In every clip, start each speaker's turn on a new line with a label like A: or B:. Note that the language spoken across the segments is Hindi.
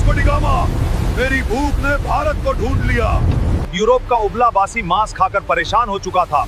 A: वास्को डी गामा, मेरी भूख ने भारत को ढूंढ लिया।
B: यूरोप का उबला बासी मांस खाकर परेशान हो चुका था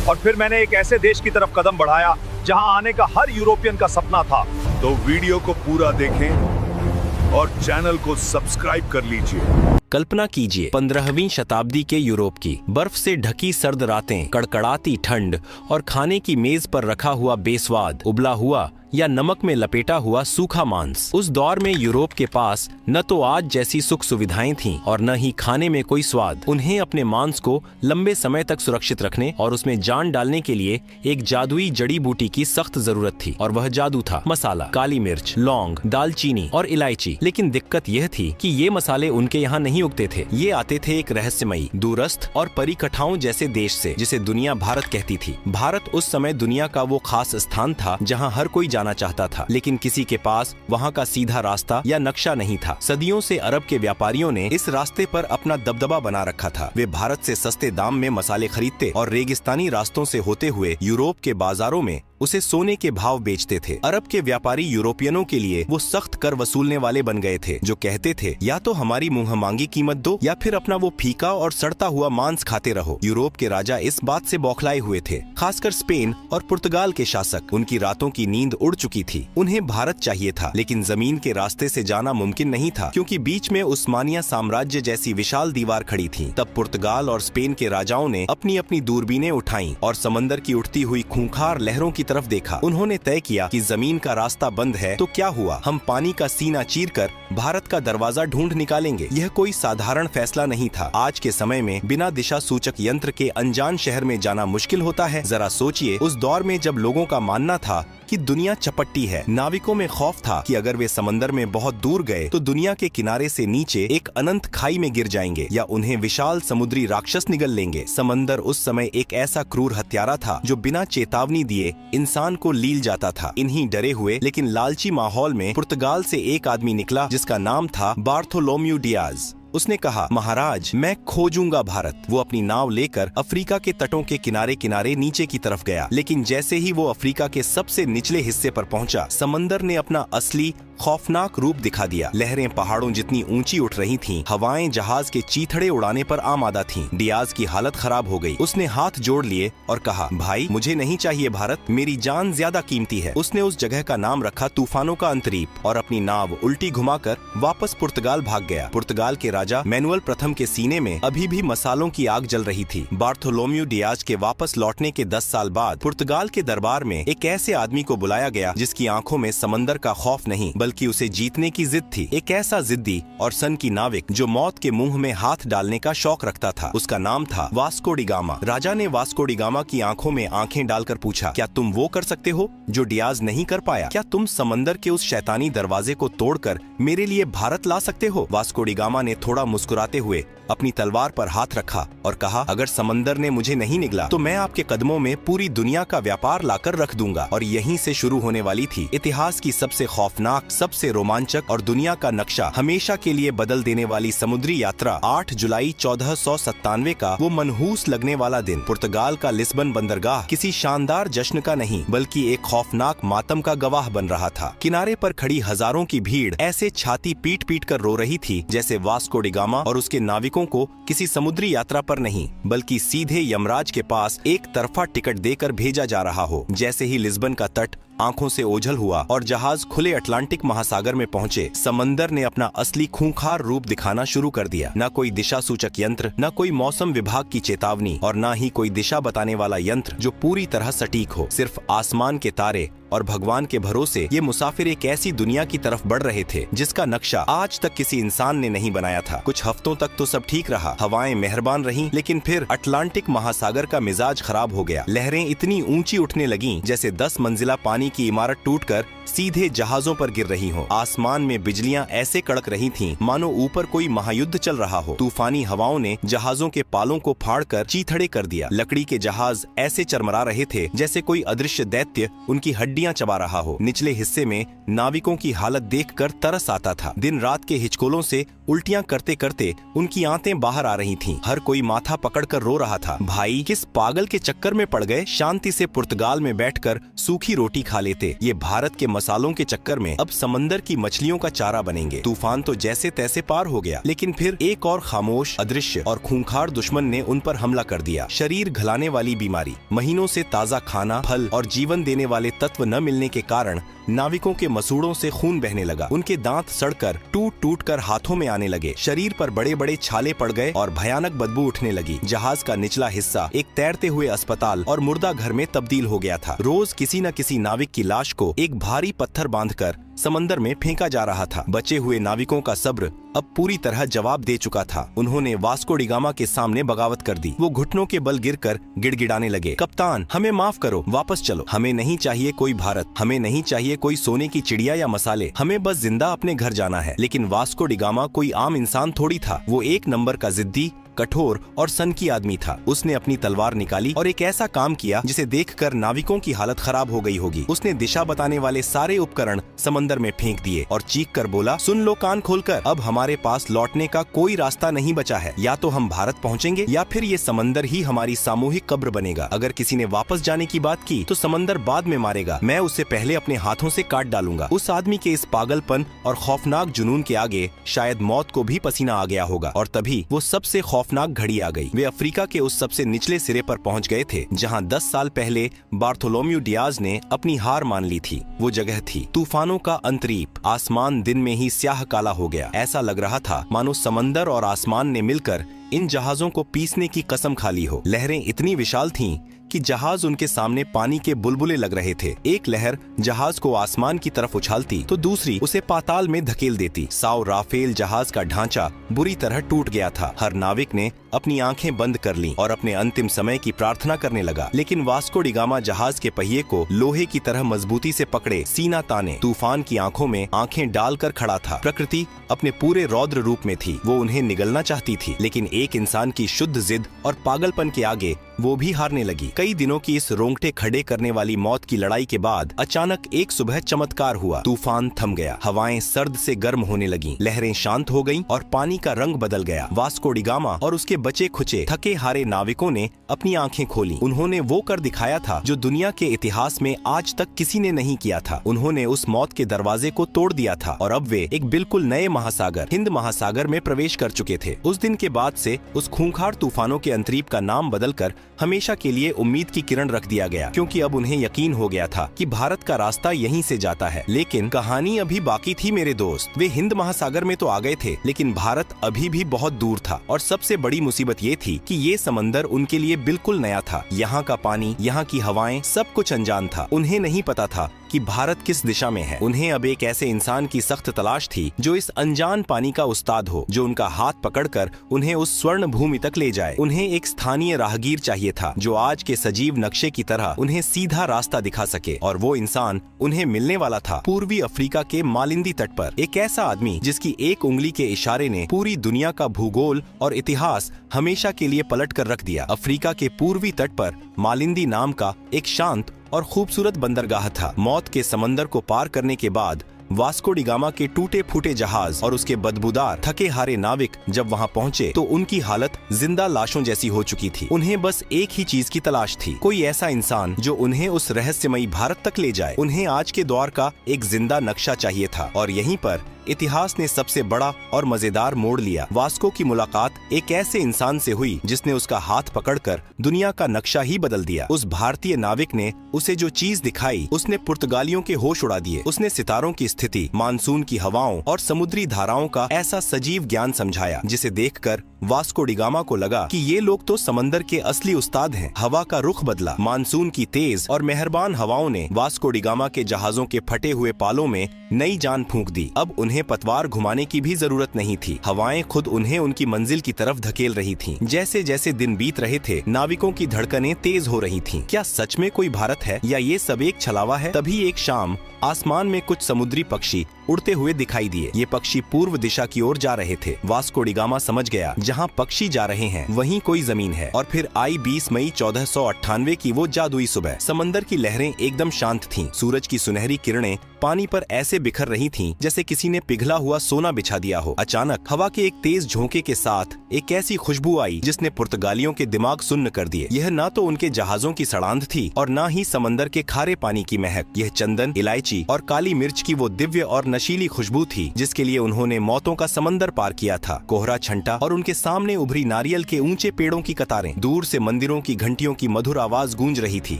B: और फिर मैंने एक ऐसे देश की तरफ कदम बढ़ाया जहां आने का हर यूरोपियन का सपना था।
A: तो वीडियो को पूरा देखें और चैनल को सब्सक्राइब कर लीजिए।
C: कल्पना कीजिए 15वीं शताब्दी के यूरोप की बर्फ से ढकी सर्द रातें, कड़कड़ाती ठंड और खाने की मेज पर रखा हुआ बेस्वाद उबला हुआ या नमक में लपेटा हुआ सूखा मांस। उस दौर में यूरोप के पास न तो आज जैसी सुख सुविधाएं थीं और न ही खाने में कोई स्वाद। उन्हें अपने मांस को लंबे समय तक सुरक्षित रखने और उसमें जान डालने के लिए एक जादुई जड़ी बूटी की सख्त जरूरत थी और वह जादू था मसाला, काली मिर्च, लौंग, दालचीनी और इलायची। लेकिन दिक्कत यह थी कि ये मसाले उनके यहाँ नहीं उगते थे। ये आते थे एक रहस्यमयी, दूरस्थ और परिकठाओं जैसे देश से, जिसे दुनिया भारत कहती थी। भारत उस समय दुनिया का वो खास स्थान था जहाँ हर कोई जाना चाहता था, लेकिन किसी के पास वहाँ का सीधा रास्ता या नक्शा नहीं था। सदियों से अरब के व्यापारियों ने इस रास्ते पर अपना दबदबा बना रखा था। वे भारत से सस्ते दाम में मसाले खरीदते और रेगिस्तानी रास्तों से होते हुए यूरोप के बाजारों में उसे सोने के भाव बेचते थे। अरब के व्यापारी यूरोपियनों के लिए वो सख्त कर वसूलने वाले बन गए थे, जो कहते थे या तो हमारी मुंह मांगी कीमत दो या फिर अपना वो फीका और सड़ता हुआ मांस खाते रहो। यूरोप के राजा इस बात से बौखलाए हुए थे, खासकर स्पेन और पुर्तगाल के शासक। उनकी रातों की नींद उड़ चुकी थी। उन्हें भारत चाहिए था, लेकिन जमीन के रास्ते से जाना मुमकिन नहीं था, क्योंकि बीच में उस्मानिया साम्राज्य जैसी विशाल दीवार खड़ी थी। तब पुर्तगाल और स्पेन के राजाओं ने अपनी अपनी दूरबीनें उठाई और समंदर की उठती हुई खूंखार लहरों की तरफ देखा। उन्होंने तय किया कि जमीन का रास्ता बंद है तो क्या हुआ, हम पानी का सीना चीरकर भारत का दरवाजा ढूंढ निकालेंगे। यह कोई साधारण फैसला नहीं था। आज के समय में बिना दिशा सूचक यंत्र के अनजान शहर में जाना मुश्किल होता है। जरा सोचिए, उस दौर में जब लोगों का मानना था कि दुनिया चपट्टी है। नाविकों में खौफ था कि अगर वे समंदर में बहुत दूर गए तो दुनिया के किनारे से नीचे एक अनंत खाई में गिर जाएंगे या उन्हें विशाल समुद्री राक्षस निगल लेंगे। समंदर उस समय एक ऐसा क्रूर हत्यारा था जो बिना चेतावनी दिए इंसान को लील जाता था। इन्हीं डरे हुए लेकिन लालची माहौल में पुर्तगाल से एक आदमी निकला जिसका नाम था बार्थोलोम्यू डियाज। उसने कहा, महाराज, मैं खोजूंगा भारत। वो अपनी नाव लेकर अफ्रीका के तटों के किनारे किनारे नीचे की तरफ गया, लेकिन जैसे ही वो अफ्रीका के सबसे निचले हिस्से पर पहुंचा, समंदर ने अपना असली खौफनाक रूप दिखा दिया। लहरें पहाड़ों जितनी ऊंची उठ रही थीं, हवाएं जहाज के चीथड़े उड़ाने पर आमादा थीं। डियाज की हालत खराब हो गई। उसने हाथ जोड़ लिए और कहा, भाई, मुझे नहीं चाहिए भारत, मेरी जान ज्यादा कीमती है। उसने उस जगह का नाम रखा तूफानों का अंतरीप और अपनी नाव उल्टी घुमाकर वापस पुर्तगाल भाग गया। पुर्तगाल के राजा मैनुअल प्रथम के सीने में अभी भी मसालों की आग जल रही थी। बार्थोलोम्यू डियाज के वापस लौटने के 10 साल बाद पुर्तगाल के दरबार में एक ऐसे आदमी को बुलाया गया जिसकी आंखों में समंदर का खौफ नहीं बल्कि उसे जीतने की जिद थी। एक ऐसा जिद्दी और सन की नाविक जो मौत के मुंह में हाथ डालने का शौक रखता था। उसका नाम था वास्को डी गामा। राजा ने वास्को डी गामा की आंखों में आंखें डालकर पूछा, क्या तुम वो कर सकते हो जो डियाज नहीं कर पाया? क्या तुम समंदर के उस शैतानी दरवाजे को तोड़कर मेरे लिए भारत ला सकते हो? वास्को डी गामा ने थोड़ा मुस्कुराते हुए अपनी तलवार पर हाथ रखा और कहा, अगर समंदर ने मुझे नहीं निगला तो मैं आपके कदमों में पूरी दुनिया का व्यापार लाकर रख दूंगा। और यहीं से शुरू होने वाली थी इतिहास की सबसे खौफनाक, सबसे रोमांचक और दुनिया का नक्शा हमेशा के लिए बदल देने वाली समुद्री यात्रा। 8 जुलाई 1497 का वो मनहूस लगने वाला दिन। पुर्तगाल का लिस्बन बंदरगाह किसी शानदार जश्न का नहीं बल्कि एक खौफनाक मातम का गवाह बन रहा था। किनारे पर खड़ी हजारों की भीड़ ऐसे छाती पीट पीट कर रो रही थी जैसे वास्को डी गामा और उसके नाविकों को किसी समुद्री यात्रा पर नहीं बल्कि सीधे यमराज के पास एक तरफा टिकट देकर भेजा जा रहा हो। जैसे ही लिस्बन का तट आंखों से ओझल हुआ और जहाज खुले अटलांटिक महासागर में पहुंचे, समंदर ने अपना असली खूंखार रूप दिखाना शुरू कर दिया। न कोई दिशा सूचक यंत्र, न कोई मौसम विभाग की चेतावनी और न ही कोई दिशा बताने वाला यंत्र जो पूरी तरह सटीक हो। सिर्फ आसमान के तारे और भगवान के भरोसे ये मुसाफिर एक ऐसी दुनिया की तरफ बढ़ रहे थे जिसका नक्शा आज तक किसी इंसान ने नहीं बनाया था। कुछ हफ्तों तक तो सब ठीक रहा, हवाएं मेहरबान रहीं, लेकिन फिर अटलांटिक महासागर का मिजाज खराब हो गया। लहरें इतनी ऊंची उठने लगीं जैसे 10 मंजिला पानी की इमारत टूटकर सीधे जहाजों पर गिर रही हो। आसमान में बिजलियां ऐसे कड़क रही थीं मानो ऊपर कोई महायुद्ध चल रहा हो। तूफानी हवाओं ने जहाजों के पालों को फाड़कर चीथड़े कर दिया। लकड़ी के जहाज ऐसे चरमरा रहे थे जैसे कोई अदृश्य दैत्य उनकी हड्डियां चबा रहा हो। निचले हिस्से में नाविकों की हालत देखकर तरस आता था। दिन रात के हिचकोलों से उल्टियां करते करते उनकी आंतें बाहर आ रही थीं। हर कोई माथा पकड़कर रो रहा था। भाई किस पागल के चक्कर में पड़ गए, शांति से पुर्तगाल में बैठकर सूखी रोटी खा लेते, ये भारत के मसालों के चक्कर में अब समंदर की मछलियों का चारा बनेंगे। तूफान तो जैसे तैसे पार हो गया, लेकिन फिर एक और खामोश, अदृश्य और खूंखार दुश्मन ने उन पर हमला कर दिया। शरीर घलाने वाली बीमारी, महीनों से ताजा खाना, फल और जीवन देने वाले तत्व न मिलने के कारण नाविकों के मसूड़ों से खून बहने लगा। उनके दांत सड़कर टूट टूट कर हाथों में आने लगे। शरीर पर बड़े बड़े छाले पड़ गए और भयानक बदबू उठने लगी। जहाज का निचला हिस्सा एक तैरते हुए अस्पताल और मुर्दा घर में तब्दील हो गया था। रोज किसी न किसी नाविक की लाश को एक भारी पत्थर बांधकर समंदर में फेंका जा रहा था। बचे हुए नाविकों का सब्र अब पूरी तरह जवाब दे चुका था। उन्होंने वास्को डी गामा के सामने बगावत कर दी। वो घुटनों के बल गिरकर गिड़गिड़ाने लगे, कप्तान हमें माफ करो, वापस चलो। हमें नहीं चाहिए कोई भारत, हमें नहीं चाहिए कोई सोने की चिड़िया या मसाले, हमें बस जिंदा अपने घर जाना है। लेकिन वास्को डी गामा कोई आम इंसान थोड़ी था। वो एक नंबर का जिद्दी, कठोर और सनकी आदमी था। उसने अपनी तलवार निकाली और एक ऐसा काम किया जिसे देखकर नाविकों की हालत खराब हो गई होगी। उसने दिशा बताने वाले सारे उपकरण समंदर में फेंक दिए और चीख कर बोला, सुन लो कान खोलकर, अब हमारे पास लौटने का कोई रास्ता नहीं बचा है। या तो हम भारत पहुंचेंगे या फिर ये समंदर ही हमारी सामूहिक कब्र बनेगा। अगर किसी ने वापस जाने की बात की तो समंदर बाद में मारेगा, मैं उसे पहले अपने हाथों से काट डालूंगा। उस आदमी के इस पागलपन और खौफनाक जुनून के आगे शायद मौत को भी पसीना आ गया होगा। और तभी वो सबसे खौफनाक घड़ी आ गई। वे अफ्रीका के उस सबसे निचले सिरे पर पहुंच गए थे जहां 10 साल पहले बार्थोलोम्यू डियाज ने अपनी हार मान ली थी। वो जगह थी तूफानों का अंतरीप। आसमान दिन में ही स्याह काला हो गया। ऐसा लग रहा था मानो समंदर और आसमान ने मिलकर इन जहाजों को पीसने की कसम खा ली हो। लहरें इतनी विशाल थीं कि जहाज उनके सामने पानी के बुलबुले लग रहे थे। एक लहर जहाज को आसमान की तरफ उछालती तो दूसरी उसे पाताल में धकेल देती। साओ राफेल जहाज का ढांचा बुरी तरह टूट गया था। हर नाविक ने अपनी आंखें बंद कर लीं और अपने अंतिम समय की प्रार्थना करने लगा। लेकिन वास्को डी गामा जहाज के पहिए को लोहे की तरह मजबूती से पकड़े सीना ताने तूफान की आंखों में आंखें डालकर खड़ा था। प्रकृति अपने पूरे रौद्र रूप में थी। वो उन्हें निगलना चाहती थी, लेकिन एक इंसान की शुद्ध जिद और पागलपन के आगे वो भी हारने लगी। कई दिनों की इस रोंगटे खड़े करने वाली मौत की लड़ाई के बाद अचानक एक सुबह चमत्कार हुआ। तूफान थम गया, हवाएं सर्द से गर्म होने लगीं, लहरें शांत हो गईं और पानी का रंग बदल गया। वास्को डी गामा और उसके बचे खुचे थके हारे नाविकों ने अपनी आंखें खोली। उन्होंने वो कर दिखाया था जो दुनिया के इतिहास में आज तक किसी ने नहीं किया था। उन्होंने उस मौत के दरवाजे को तोड़ दिया था और अब वे एक बिल्कुल नए महासागर, हिंद महासागर में प्रवेश कर चुके थे। उस दिन के बाद से उस खूंखार तूफानों के अंतरीप का नाम बदलकर हमेशा के लिए उम्मीद की किरण रख दिया गया, क्योंकि अब उन्हें यकीन हो गया था कि भारत का रास्ता यहीं से जाता है। लेकिन कहानी अभी बाकी थी मेरे दोस्त। वे हिंद महासागर में तो आ गए थे, लेकिन भारत अभी भी बहुत दूर था। और सबसे बड़ी मुसीबत ये थी कि ये समंदर उनके लिए बिल्कुल नया था। यहाँ का पानी, यहाँ की हवाएं, सब कुछ अनजान था। उन्हें नहीं पता था कि भारत किस दिशा में है। उन्हें अब एक ऐसे इंसान की सख्त तलाश थी जो इस अनजान पानी का उस्ताद हो, जो उनका हाथ पकड़कर उन्हें उस स्वर्ण भूमि तक ले जाए। उन्हें एक स्थानीय राहगीर चाहिए था जो आज के सजीव नक्शे की तरह उन्हें सीधा रास्ता दिखा सके। और वो इंसान उन्हें मिलने वाला था पूर्वी अफ्रीका के मालिंदी तट पर। एक ऐसा आदमी जिसकी एक उंगली के इशारे ने पूरी दुनिया का भूगोल और इतिहास हमेशा के लिए पलट कर रख दिया। अफ्रीका के पूर्वी तट पर मालिंदी नाम का एक शांत और खूबसूरत बंदरगाह था। मौत के समंदर को पार करने के बाद वास्को डी गामा के टूटे फूटे जहाज और उसके बदबूदार थके हारे नाविक जब वहां पहुंचे तो उनकी हालत जिंदा लाशों जैसी हो चुकी थी। उन्हें बस एक ही चीज की तलाश थी, कोई ऐसा इंसान जो उन्हें उस रहस्यमयी भारत तक ले जाए। उन्हें आज के दौर का एक जिंदा नक्शा चाहिए था। और यहीं पर इतिहास ने सबसे बड़ा और मजेदार मोड़ लिया। वास्को की मुलाकात एक ऐसे इंसान से हुई जिसने उसका हाथ पकड़कर दुनिया का नक्शा ही बदल दिया। उस भारतीय नाविक ने उसे जो चीज दिखाई उसने पुर्तगालियों के होश उड़ा दिए। उसने सितारों की स्थिति, मानसून की हवाओं और समुद्री धाराओं का ऐसा सजीव ज्ञान समझाया जिसे देखकर वास्को डी गामा को लगा कि ये लोग तो समंदर के असली उस्ताद हैं। हवा का रुख बदला। मानसून की तेज और मेहरबान हवाओं ने वास्को डी गामा के जहाजों के फटे हुए पालों में नई जान फूंक दी। अब उन्हें पतवार घुमाने की भी जरूरत नहीं थी। हवाएं खुद उन्हें उनकी मंजिल की तरफ धकेल रही थीं। जैसे जैसे दिन बीत रहे थे, नाविकों की धड़कनें तेज हो रही थीं। क्या सच में कोई भारत है या ये सब एक छलावा है? तभी एक शाम आसमान में कुछ समुद्री पक्षी उड़ते हुए दिखाई दिए। ये पक्षी पूर्व दिशा की ओर जा रहे थे। वास्को डी गामा समझ गया, जहाँ पक्षी जा रहे हैं वहीं कोई जमीन है। और फिर आई 20 मई 1498 की वो जादुई सुबह। समंदर की लहरें एकदम शांत थीं। सूरज की सुनहरी किरणें पानी पर ऐसे बिखर रही थीं जैसे किसी ने पिघला हुआ सोना बिछा दिया हो। अचानक हवा के एक तेज झोंके के साथ एक ऐसी खुशबू आई जिसने पुर्तगालियों के दिमाग सुन्न कर दिए। यह ना तो उनके जहाजों की सड़ांध थी और ना ही समंदर के खारे पानी की महक। यह चंदन, इलायची और काली मिर्च की वो दिव्य और नशीली खुशबू थी जिसके लिए उन्होंने मौतों का समंदर पार किया था। कोहरा छंटा और उनके सामने उभरी नारियल के ऊंचे पेड़ों की कतारें। दूर से मंदिरों की घंटियों की मधुर आवाज गूंज रही थी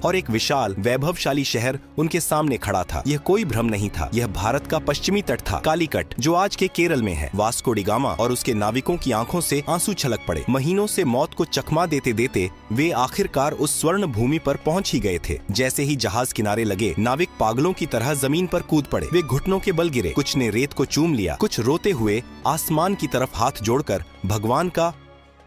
C: और एक विशाल वैभवशाली शहर उनके सामने खड़ा था। यह कोई भ्रम नहीं था, यह भारत का पश्चिमी तट था, कालीकट, जो आज के केरल में है। वास्को डी गामा और उसके नाविकों की आंखों से आंसू छलक पड़े। महीनों से मौत को चकमा देते देते वे आखिरकार उस स्वर्ण भूमि पर पहुंच ही गए थे। जैसे ही जहाज किनारे लगे, नाविक पागलों की तरह जमीन पर कूद पड़े। वे घुटनों के बल गिरे, कुछ ने रेत को चूम लिया, कुछ रोते हुए आसमान की तरफ हाथ जोड़कर भगवान का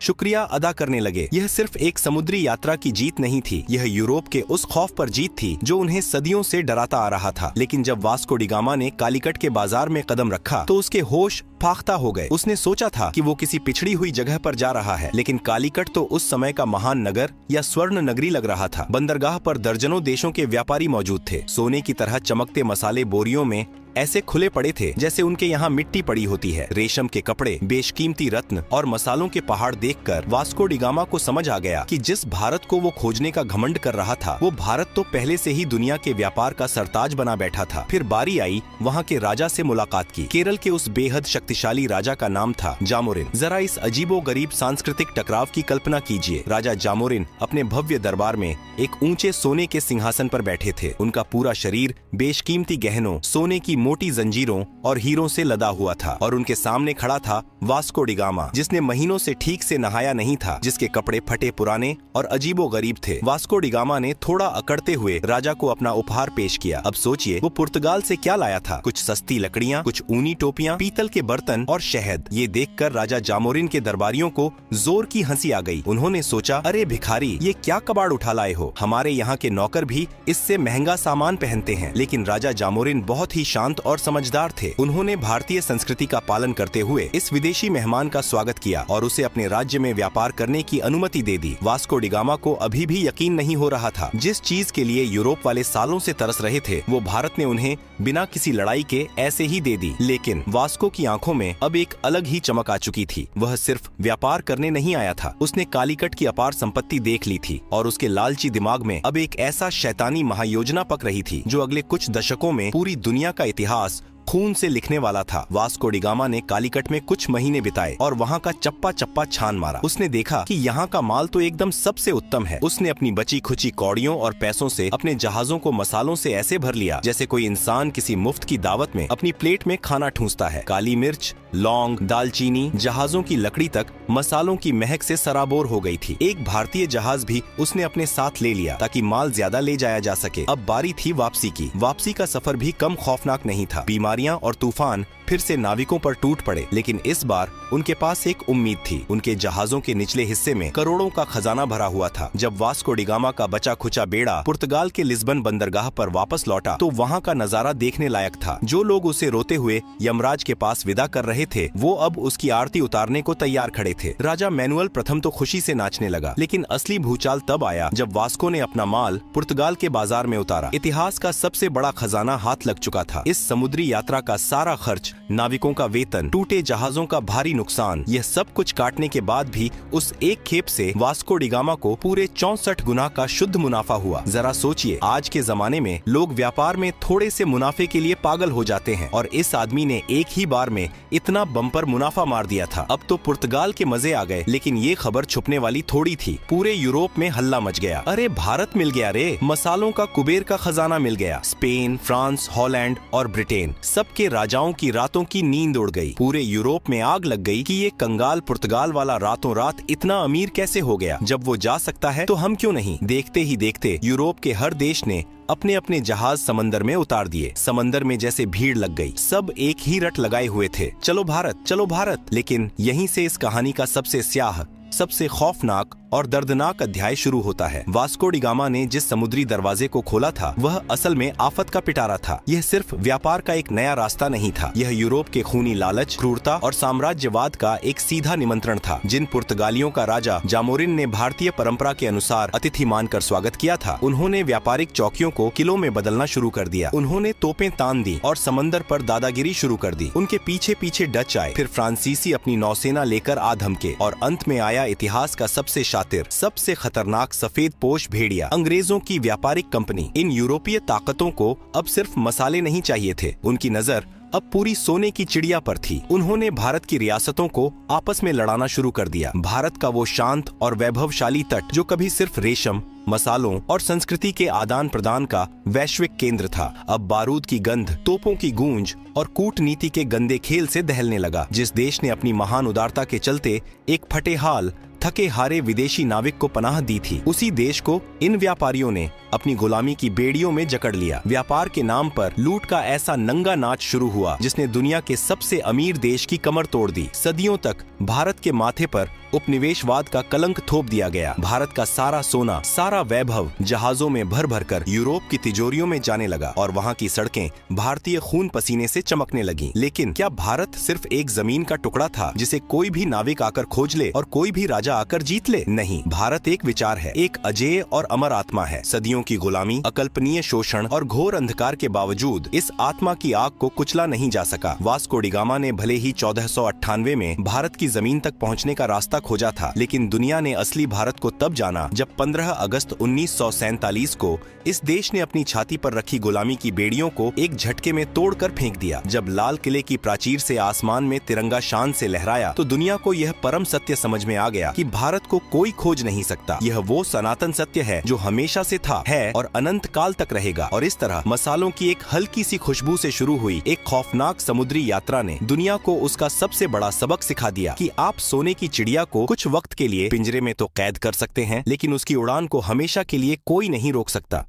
C: शुक्रिया अदा करने लगे। यह सिर्फ एक समुद्री यात्रा की जीत नहीं थी, यह यूरोप के उस खौफ पर जीत थी जो उन्हें सदियों से डराता आ रहा था। लेकिन जब वास्को डी गामा ने कालीकट के बाजार में कदम रखा तो उसके होश फाख्ता हो गए। उसने सोचा था कि वो किसी पिछड़ी हुई जगह पर जा रहा है, लेकिन कालीकट तो उस समय का महान नगर या स्वर्ण नगरी लग रहा था। बंदरगाह पर दर्जनों देशों के व्यापारी मौजूद थे। सोने की तरह चमकते मसाले बोरियों में ऐसे खुले पड़े थे जैसे उनके यहाँ मिट्टी पड़ी होती है। रेशम के कपड़े, बेशकीमती रत्न और मसालों के पहाड़ देखकर वास्को डी गामा को समझ आ गया कि जिस भारत को वो खोजने का घमंड कर रहा था, वो भारत तो पहले से ही दुनिया के व्यापार का सरताज बना बैठा था। फिर बारी आई वहाँ के राजा से मुलाकात की। केरल के उस बेहद शक्तिशाली राजा का नाम था जामोरिन। जरा इस अजीबो गरीब सांस्कृतिक टकराव की कल्पना कीजिए। राजा जामोरिन अपने भव्य दरबार में एक ऊंचे सोने के सिंहासन पर बैठे थे। उनका पूरा शरीर बेशकीमती गहनों, सोने की मोटी जंजीरों और हीरों से लदा हुआ था और उनके सामने खड़ा था वास्को डी गामा, जिसने महीनों से ठीक से नहाया नहीं था, जिसके कपड़े फटे पुराने और अजीबो गरीब थे। वास्को डी गामा ने थोड़ा अकड़ते हुए राजा को अपना उपहार पेश किया। अब सोचिए वो पुर्तगाल से क्या लाया था। कुछ सस्ती लकड़ियाँ, कुछ ऊनी टोपियाँ, पीतल के बर्तन और शहद। ये देखकर राजा जामोरिन के दरबारियों को जोर की हंसी आ गई। उन्होंने सोचा, अरे भिखारी, ये क्या कबाड़ उठा लाए हो? हमारे यहाँ के नौकर भी इससे महंगा सामान पहनते हैं। लेकिन राजा जामोरिन बहुत ही शांत और समझदार थे। उन्होंने भारतीय संस्कृति का पालन करते हुए इस विदेशी मेहमान का स्वागत किया और उसे अपने राज्य में व्यापार करने की अनुमति दे दी। वास्को डी गामा को अभी भी यकीन नहीं हो रहा था। जिस चीज के लिए यूरोप वाले सालों से तरस रहे थे, वो भारत ने उन्हें बिना किसी लड़ाई के ऐसे ही दे दी। लेकिन वास्को की आंखों में अब एक अलग ही चमक आ चुकी थी। वह सिर्फ व्यापार करने नहीं आया था, उसने कालीकट की अपार संपत्ति देख ली थी और उसके लालची दिमाग में अब एक ऐसा शैतानी महायोजना पक रही थी जो अगले कुछ दशकों में पूरी दुनिया का इतिहास खून से लिखने वाला था। वास्को डी गामा ने कालीकट में कुछ महीने बिताए और वहाँ का चप्पा चप्पा छान मारा। उसने देखा कि यहाँ का माल तो एकदम सबसे उत्तम है। उसने अपनी बची खुची कौड़ियों और पैसों से अपने जहाजों को मसालों से ऐसे भर लिया जैसे कोई इंसान किसी मुफ्त की दावत में अपनी प्लेट में खाना ठूंसता है। काली मिर्च, लौंग, दालचीनी, जहाजों की लकड़ी तक मसालों की महक से सराबोर हो गई थी। एक भारतीय जहाज भी उसने अपने साथ ले लिया ताकि माल ज्यादा ले जाया जा सके। अब बारी थी वापसी की। वापसी का सफर भी कम खौफनाक नहीं था। बीमारियां और तूफान फिर से नाविकों पर टूट पड़े, लेकिन इस बार उनके पास एक उम्मीद थी। उनके जहाजों के निचले हिस्से में करोड़ों का खजाना भरा हुआ था। जब वास्को डी गामा का बचा खुचा बेड़ा पुर्तगाल के लिस्बन बंदरगाह पर वापस लौटा तो वहाँ का नजारा देखने लायक था। जो लोग उसे रोते हुए यमराज के पास विदा कर रहे थे, वो अब उसकी आरती उतारने को तैयार खड़े थे। राजा मैनुअल प्रथम तो खुशी से नाचने लगा, लेकिन असली भूचाल तब आया जब वास्को ने अपना माल पुर्तगाल के बाजार में उतारा। इतिहास का सबसे बड़ा खजाना हाथ लग चुका था। इस समुद्री यात्रा का सारा खर्च, नाविकों का वेतन, टूटे जहाजों का भारी नुकसान, यह सब कुछ काटने के बाद भी उस एक खेप से वास्को डी गामा को पूरे 64 गुना का शुद्ध मुनाफा हुआ। जरा सोचिए, आज के जमाने में लोग व्यापार में थोड़े से मुनाफे के लिए पागल हो जाते हैं और इस आदमी ने एक ही बार में इतना बम्पर मुनाफा मार दिया था। अब तो पुर्तगाल के मजे आ गए, लेकिन ये खबर छुपने वाली थोड़ी थी। पूरे यूरोप में हल्ला मच गया। अरे भारत मिल गया रे, मसालों का कुबेर का खजाना मिल गया। स्पेन, फ्रांस, हॉलैंड और ब्रिटेन, सबके राजाओं की रातों की नींद उड़ गई। पूरे यूरोप में आग लग गई कि ये कंगाल पुर्तगाल वाला रातों रात इतना अमीर कैसे हो गया। जब वो जा सकता है तो हम क्यों नहीं। देखते ही देखते यूरोप के हर देश ने अपने अपने जहाज समंदर में उतार दिए। समंदर में जैसे भीड़ लग गई। सब एक ही रट लगाए हुए थे, चलो भारत, चलो भारत। लेकिन यहीं से इस कहानी का सबसे स्याह सबसे खौफनाक और दर्दनाक अध्याय शुरू होता है। वास्को डी गामा ने जिस समुद्री दरवाजे को खोला था वह असल में आफत का पिटारा था। यह सिर्फ व्यापार का एक नया रास्ता नहीं था, यह यूरोप के खूनी लालच, क्रूरता और साम्राज्यवाद का एक सीधा निमंत्रण था। जिन पुर्तगालियों का राजा जामोरिन ने भारतीय परंपरा के अनुसार अतिथि मानकर स्वागत किया था, उन्होंने व्यापारिक चौकियों को किलों में बदलना शुरू कर दिया। उन्होंने तोपें तान दी और समंदर पर दादागिरी शुरू कर दी। उनके पीछे पीछे डच आए, फिर फ्रांसीसी अपनी नौसेना लेकर आ धमके और अंत में आया इतिहास का सबसे शातिर, सबसे खतरनाक सफेद पोश भेड़िया, अंग्रेजों की व्यापारिक कंपनी। इन यूरोपीय ताकतों को अब सिर्फ मसाले नहीं चाहिए थे, उनकी नजर अब पूरी सोने की चिड़िया पर थी। उन्होंने भारत की रियासतों को आपस में लड़ाना शुरू कर दिया। भारत का वो शांत और वैभवशाली तट जो कभी सिर्फ रेशम, मसालों और संस्कृति के आदान प्रदान का वैश्विक केंद्र था, अब बारूद की गंध, तोपों की गूंज और कूटनीति के गंदे खेल से दहलने लगा। जिस देश ने अपनी महान उदारता के चलते एक फटेहाल, थके हारे विदेशी नाविक को पनाह दी थी, उसी देश को इन व्यापारियों ने अपनी गुलामी की बेड़ियों में जकड़ लिया। व्यापार के नाम पर लूट का ऐसा नंगा नाच शुरू हुआ जिसने दुनिया के सबसे अमीर देश की कमर तोड़ दी। सदियों तक भारत के माथे पर उपनिवेशवाद का कलंक थोप दिया गया। भारत का सारा सोना, सारा वैभव जहाजों में भर भर कर यूरोप की तिजोरियों में जाने लगा और वहाँ की सड़कें भारतीय खून पसीने से चमकने लगी। लेकिन क्या भारत सिर्फ एक जमीन का टुकड़ा था जिसे कोई भी नाविक आकर खोज ले और कोई भी राजा आकर जीत ले? नहीं, भारत एक विचार है, एक अजेय और अमर आत्मा है। सदियों की गुलामी, अकल्पनीय शोषण और घोर अंधकार के बावजूद इस आत्मा की आग को कुचला नहीं जा सका। वास्को डी गामा ने भले ही 1498 में भारत की जमीन तक पहुंचने का रास्ता खोजा था, लेकिन दुनिया ने असली भारत को तब जाना जब 15 अगस्त 1947 को इस देश ने अपनी छाती पर रखी गुलामी की बेड़ियों को एक झटके में तोड़कर फेंक दिया। जब लाल किले की प्राचीर से आसमान में तिरंगा शान से लहराया तो दुनिया को यह परम सत्य समझ में आ गया कि भारत को कोई खोज नहीं सकता। यह वो सनातन सत्य है जो हमेशा से था, है और अनंत काल तक रहेगा। और इस तरह मसालों की एक हल्की सी खुशबू से शुरू हुई एक खौफनाक समुद्री यात्रा ने दुनिया को उसका सबसे बड़ा सबक सिखा दिया कि आप सोने की चिड़िया को कुछ वक्त के लिए पिंजरे में तो कैद कर सकते हैं, लेकिन उसकी उड़ान को हमेशा के लिए कोई नहीं रोक सकता।